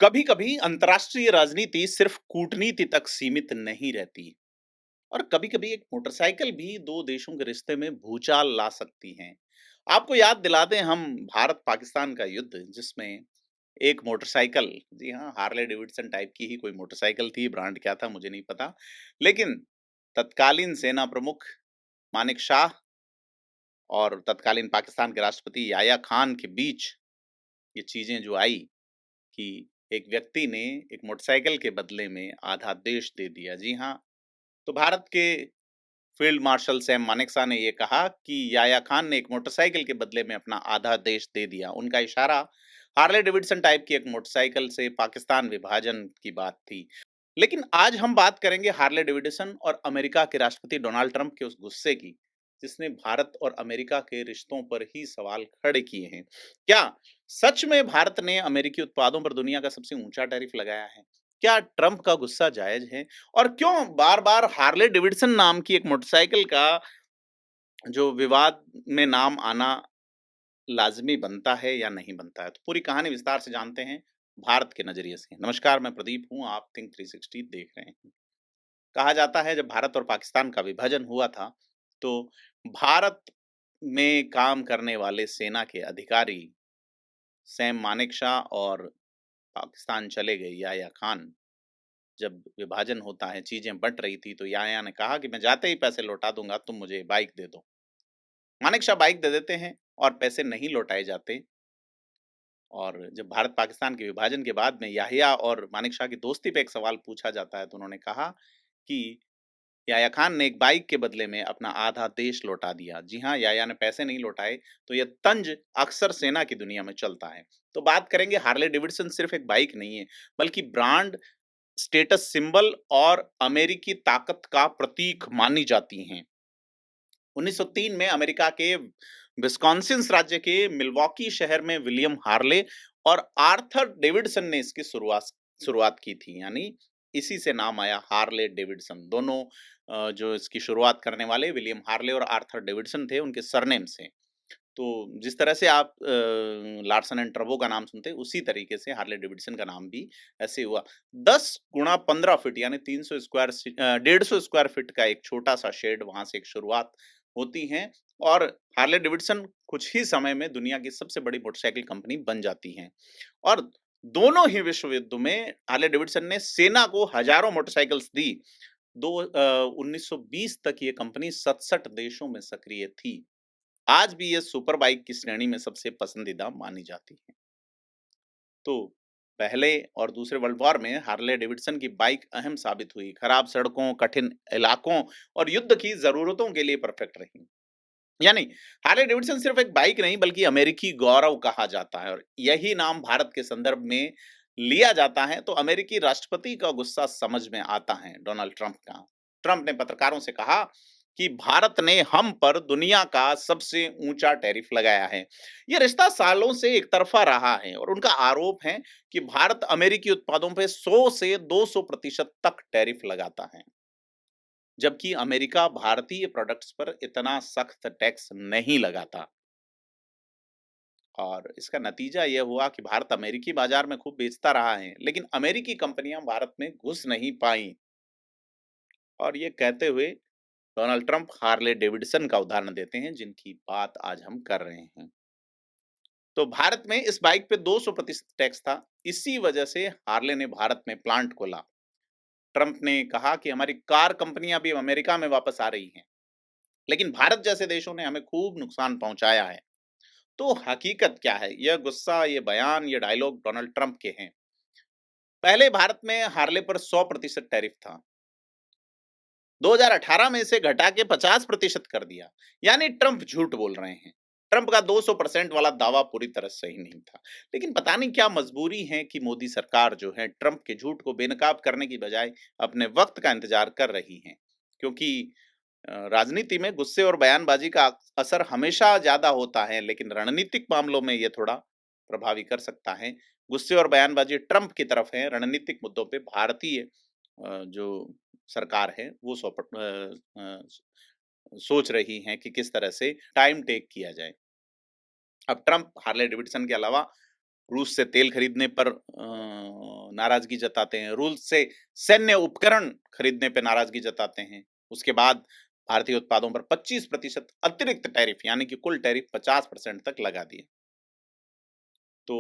कभी-कभी अंतर्राष्ट्रीय राजनीति सिर्फ कूटनीति तक सीमित नहीं रहती और कभी-कभी एक मोटरसाइकिल भी दो देशों के रिश्ते में भूचाल ला सकती है। आपको याद दिला दें हम भारत-पाकिस्तान का युद्ध जिसमें एक मोटरसाइकिल, जी हाँ, हार्ले डेविडसन टाइप की ही कोई मोटरसाइकिल थी, ब्रांड क्या था मुझे नहीं पता। लेकिन तत्कालीन सेना प्रमुख मानेक शाह और तत्कालीन पाकिस्तान के राष्ट्रपति याह्या खान के बीच ये चीज़ें जो आई कि एक व्यक्ति ने एक मोटरसाइकिल के बदले में आधा देश दे दिया। जी हाँ, तो भारत के फील्ड मार्शल सैम मानेकशॉ ने ये कहा कि याह्या खान ने एक मोटरसाइकिल के बदले में अपना आधा देश दे दिया। उनका इशारा हार्ले डेविडसन टाइप की एक मोटरसाइकिल से पाकिस्तान विभाजन की बात थी। लेकिन आज हम बात करेंगे हार्ले डेविडसन और अमेरिका के राष्ट्रपति डोनाल्ड ट्रंप के उस गुस्से की, जिसने भारत और अमेरिका के रिश्तों पर ही सवाल खड़े किए हैं। क्या सच में भारत ने अमेरिकी उत्पादों पर दुनिया का सबसे ऊंचा टैरिफ लगाया है? क्या ट्रंप का गुस्सा जायज है? और क्यों बार-बार हार्ले डेविडसन नाम की एक मोटरसाइकिल का जो विवाद में नाम आना लाज़मी बनता है या नहीं बनता है? तो पूरी कहानी विस्तार से जानते हैं भारत के नज़रिए से। नमस्कार, मैं प्रदीप हूँ, आप थिंक 360 देख रहे हैं। कहा जाता है जब भारत और पाकिस्तान का विभाजन हुआ था, तो भारत में काम करने वाले सेना के अधिकारी सैम मानेकशॉ और पाकिस्तान चले गए याह्या खान। जब विभाजन होता है, चीज़ें बँट रही थी, तो याह्या ने कहा कि मैं जाते ही पैसे लौटा दूँगा, तुम मुझे बाइक दे दो। मानेकशॉ बाइक दे देते हैं और पैसे नहीं लौटाए जाते और जब भारत-पाकिस्तान के विभाजन के बाद में याह्या और मानेकशॉ की दोस्ती पे एक सवाल पूछा जाता है, तो उन्होंने कहा कि याह्या खान ने एक बाइक के बदले में अपना आधा देश लौटा दिया। जी हाँ, याह्या ने पैसे नहीं लौटाए, तो यह तंज अक्सर सेना की दुनिया में चलता है। तो बात करेंगे हार्ले डेविडसन सिर्फ एक बाइक नहीं है, बल्कि ब्रांड, स्टेटस सिंबल और अमेरिकी ताकत का प्रतीक मानी जाती हैं। 1903 में अमेरिका के विस्कॉन्सिन राज्य के मिल्वॉकी शहर में विलियम हार्ले और आर्थर डेविडसन ने इसकी शुरुआत शुरुआत की थी, यानी इसी से नाम आया हार्ले डेविडसन। दोनों जो इसकी शुरुआत करने वाले विलियम हार्ले और आर्थर डेविडसन थे, उनके सरनेम से। तो जिस तरह से आप लार्सन एंड टर्बो का नाम सुनते हैं, उसी तरीके से हार्ले डेविडसन का नाम भी ऐसे हुआ। 10 गुणा 15 फीट यानी 300 स्क्वायर 150 स्क्वायर फीट का एक छोटा-सा शेड, वहाँ से एक शुरुआत होती है और हार्ले डेविडसन कुछ ही समय में दुनिया की सबसे बड़ी मोटरसाइकिल कंपनी बन जाती है। और दोनों ही विश्व युद्ध में हार्ले डेविडसन ने सेना को हज़ारों मोटरसाइकिल्स दी। 1920 तक ये कंपनी 67 देशों में सक्रिय थी। आज भी ये सुपर बाइक की श्रेणी में सबसे पसंदीदा मानी जाती है। तो पहले और दूसरे वर्ल्ड वॉर में हार्ले डेविडसन की बाइक अहम साबित हुई। खराब सड़कों, कठिन इलाकों और युद्ध की ज़रूरतों के लिए परफेक्ट रही। यानी हार्ले डेविडसन सिर्फ एक बाइक नहीं बल्कि अमेरिकी गौरव कहा जाता है और यही नाम भारत के संदर्भ में लिया जाता है तो अमेरिकी राष्ट्रपति का गुस्सा समझ में आता है, डोनाल्ड ट्रंप का। ट्रंप ने पत्रकारों से कहा कि भारत ने हम पर दुनिया का सबसे ऊंचा टैरिफ लगाया है। यह रिश्ता सालों से एक तरफा रहा है और उनका आरोप है कि भारत अमेरिकी उत्पादों पर 100 से 200% तक टैरिफ लगाता है, जबकि अमेरिका भारतीय प्रोडक्ट्स पर इतना सख्त टैक्स नहीं लगाता। और इसका नतीजा यह हुआ कि भारत अमेरिकी बाजार में खूब बेचता रहा है, लेकिन अमेरिकी कंपनियां भारत में घुस नहीं पाई। और ये कहते हुए डोनाल्ड ट्रंप हार्ले डेविडसन का उदाहरण देते हैं, जिनकी बात आज हम कर रहे हैं। तो भारत में इस बाइक पे 200% टैक्स था। इसी वजह से हार्ले ने भारत में प्लांट खोला। ट्रंप ने कहा कि हमारी कार कंपनियां भी अमेरिका में वापस आ रही हैं, लेकिन भारत जैसे देशों ने हमें खूब नुकसान पहुंचाया है। तो हकीकत क्या है? यह गुस्सा, ये बयान, ये डायलॉग डोनाल्ड ट्रंप के हैं। पहले भारत में हार्ले पर 100% टैरिफ था। 2018 में इसे घटा के 50% कर दिया। यानी ट्रंप झूठ बोल रहे हैं। ट्रंप का 200% वाला दावा पूरी तरह सही नहीं था। लेकिन पता नहीं क्या मजबूरी है कि मोदी सरकार जो है ट्रंप के झूठ को बेनकाब करने की बजाय अपने वक्त का इंतजार कर रही है। क्योंकि राजनीति में गुस्से और बयानबाजी का असर हमेशा ज्यादा होता है, लेकिन रणनीतिक मामलों में ये थोड़ा प्रभावी कर सकता है। गुस्से और बयानबाजी ट्रंप की तरफ है, रणनीतिक मुद्दों पे भारतीय जो सरकार है वो सोच रही है कि किस तरह से टाइम टेक किया जाए। अब ट्रंप हार्ले डेविडसन के अलावा रूस से तेल खरीदने पर नाराज़गी जताते हैं, रूस से सैन्य उपकरण खरीदने पे नाराज़गी जताते हैं। उसके बाद भारतीय उत्पादों पर 25% अतिरिक्त टैरिफ यानी कि कुल टैरिफ 50% तक लगा दिए। तो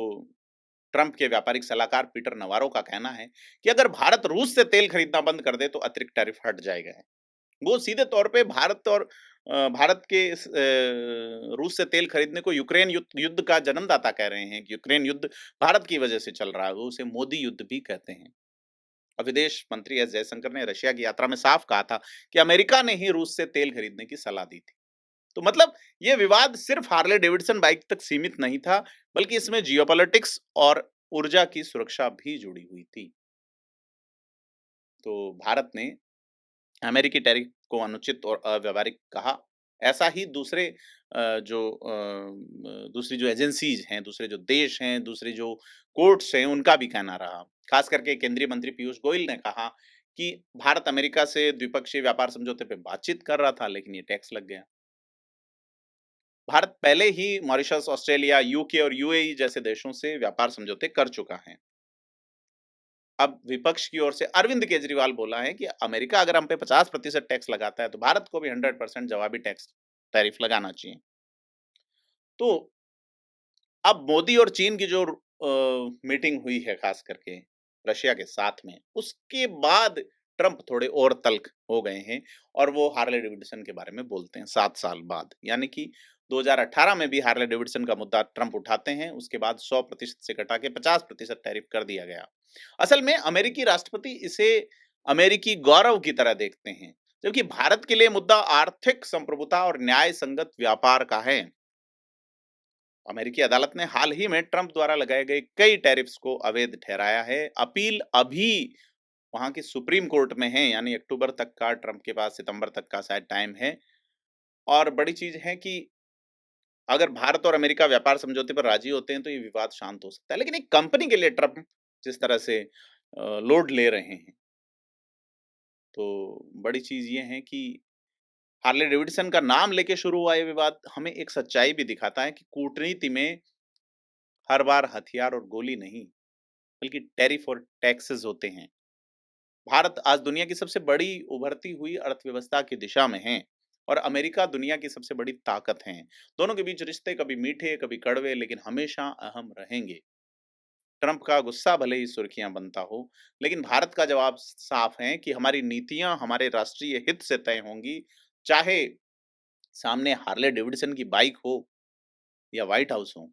ट्रंप के व्यापारिक सलाहकार पीटर नवारो का कहना है कि अगर भारत रूस से तेल खरीदना बंद कर दे तो अतिरिक्त टैरिफ हट जाएगा। वो सीधे तौर पे भारत और भारत के रूस से तेल खरीदने को यूक्रेन युद्ध युद्ध का जन्मदाता कह रहे हैं कि यूक्रेन युद्ध भारत की वजह से चल रहा है। वो उसे मोदी युद्ध भी कहते हैं। और विदेश मंत्री एस जयशंकर ने रशिया की यात्रा में साफ कहा था कि अमेरिका ने ही रूस से तेल खरीदने की सलाह दी थी। तो मतलब ये विवाद सिर्फ हार्ले डेविडसन बाइक तक सीमित नहीं था, बल्कि इसमें जियोपॉलिटिक्स और ऊर्जा की सुरक्षा भी जुड़ी हुई थी। तो भारत ने अमेरिकी टैरिफ को अनुचित और अव्यावहारिक कहा। ऐसा ही दूसरी जो एजेंसीज़ हैं, दूसरे जो देश हैं, दूसरी जो कोर्ट्स हैं, उनका भी कहना रहा। खास करके केंद्रीय मंत्री पीयूष गोयल ने कहा कि भारत अमेरिका से द्विपक्षीय व्यापार समझौते पे बातचीत कर रहा था, लेकिन ये टैक्स लग गया। भारत पहले ही मॉरिशस, ऑस्ट्रेलिया, यूके और यूएई जैसे देशों से व्यापार समझौते कर चुका है। अब विपक्ष की ओर से अरविंद केजरीवाल बोला है कि अमेरिका अगर हम पे 50% टैक्स लगाता है, तो भारत को भी 100% जवाबी टैक्स टैरिफ लगाना चाहिए। तो अब मोदी और चीन की जो मीटिंग हुई है खास करके रशिया के साथ में, उसके बाद ट्रंप थोड़े और तल्ख हो गए हैं और वो हार्ले डेविडसन के बारे में बोलते हैं 7 साल बाद। यानी कि 2018 में भी हार्ले डेविडसन का मुद्दा ट्रंप उठाते हैं, उसके बाद 100% से घटा के 50% टैरिफ कर दिया गया। असल में अमेरिकी राष्ट्रपति इसे अमेरिकी गौरव की तरह देखते हैं, जबकि भारत के लिए मुद्दा आर्थिक संप्रभुता और न्याय संगत व्यापार का है। अमेरिकी अदालत ने हाल ही में ट्रंप द्वारा लगाए गए कई टैरिफ्स को अवैध ठहराया है। अपील अभी वहां की सुप्रीम कोर्ट में है, यानी अक्टूबर तक का ट्रंप के पास सितंबर तक का शायद टाइम है। और बड़ी चीज है कि अगर भारत और अमेरिका व्यापार समझौते पर राजी होते हैं तो ये विवाद शांत हो सकता है, लेकिन एक कंपनी के लिए ट्रंप जिस तरह से लोड ले रहे हैं, तो बड़ी चीज ये है कि हार्ले डेविडसन का नाम लेके शुरू हुआ ये विवाद हमें एक सच्चाई भी दिखाता है कि कूटनीति में हर बार हथियार और गोली नहीं, बल्कि टैरिफ और टैक्सेस होते हैं। भारत आज दुनिया की सबसे बड़ी उभरती हुई अर्थव्यवस्था की दिशा में है और अमेरिका दुनिया की सबसे बड़ी ताकत है। दोनों के बीच रिश्ते कभी मीठे, कभी कड़वे, लेकिन हमेशा अहम रहेंगे। ट्रंप का गुस्सा भले ही सुर्खियां बनता हो, लेकिन भारत का जवाब साफ है कि हमारी नीतियां हमारे राष्ट्रीय हित से तय होंगी, चाहे सामने हार्ले डेविडसन की बाइक हो या व्हाइट हाउस हो।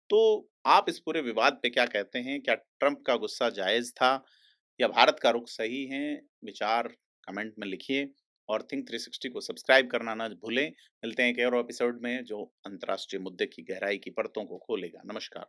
तो आप इस पूरे विवाद पे क्या कहते हैं? क्या ट्रंप का गुस्सा जायज़ था या भारत का रुख सही है? विचार कमेंट में लिखिए और थिंक 360 को सब्सक्राइब करना ना भूलें। मिलते हैं एक और एपिसोड में जो अंतर्राष्ट्रीय मुद्दे की गहराई की परतों को खोलेगा। नमस्कार।